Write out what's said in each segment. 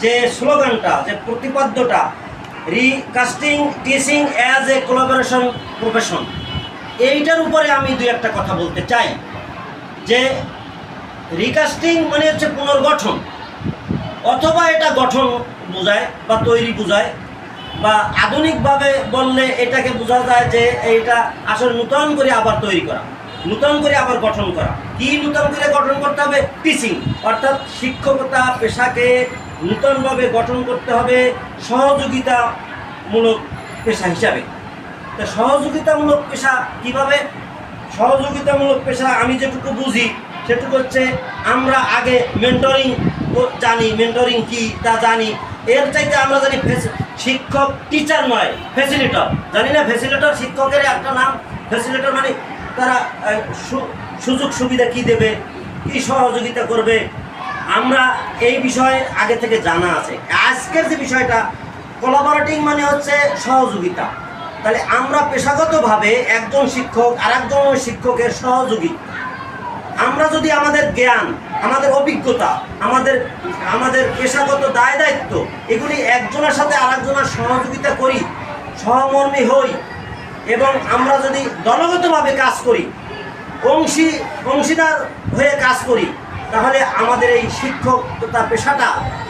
যে স্লোগানটা, যে প্রতিপাদ্যটা, recasting teaching as a collaboration profession, এইটার উপরে আমি দুই একটা কথা বলতে চাই। যে রিকাস্টিং মানে হচ্ছে পুনর্গঠন, অথবা এটা গঠন বোঝায় বা তৈরি বোঝায়, বা আধুনিকভাবে বললে এটাকে বোঝা যায় যে এইটা আসলে নূতন করে আবার তৈরি করা, নূতন করে আবার গঠন করা। কি নূতন করে গঠন করতে হবে? টিচিং, অর্থাৎ শিক্ষকতা পেশাকে নূতনভাবে গঠন করতে হবে সহযোগিতামূলক পেশা হিসাবে। তো সহযোগিতামূলক পেশা কিভাবে? সহযোগিতামূলক পেশা আমি যেটুকু বুঝি সেটুকু হচ্ছে, আমরা আগে মেন্টরিং জানি, মেন্টরিং কি তা জানি। এর চাইতে আমরা জানি শিক্ষক টিচার নয়, ফ্যাসিলিটর। জানি না ফ্যাসিলিটর শিক্ষকের একটা নাম। ফ্যাসিলিটর মানে তারা সুযোগ সুবিধা কি দেবে, কি সহযোগিতা করবে, আমরা এই বিষয়ে আগে থেকে জানা আছে। আজকের যে বিষয়টা কোলাবোরেটিং মানে হচ্ছে সহযোগিতা। তাহলে আমরা পেশাগতভাবে একজন শিক্ষক আর একজন শিক্ষকের সহযোগী। আমরা যদি আমাদের জ্ঞান, আমাদের অভিজ্ঞতা, আমাদের পেশাগত দায় দায়িত্ব এগুলি একজনের সাথে আরেকজনের সহযোগিতা করি, সহমর্মী হই, এবং আমরা যদি দলগতভাবে কাজ করি, অংশীদার হয়ে কাজ করি, তাহলে আমাদের এই শিক্ষকতা পেশাটা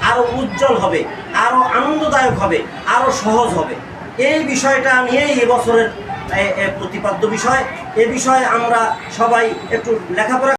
আরও উজ্জ্বল হবে, আরও আনন্দদায়ক হবে, আরও সহজ হবে। এই বিষয়টা নিয়েই এবছরের প্রতিপাদ্য বিষয়। এ বিষয়ে আমরা সবাই একটু লেখাপড়া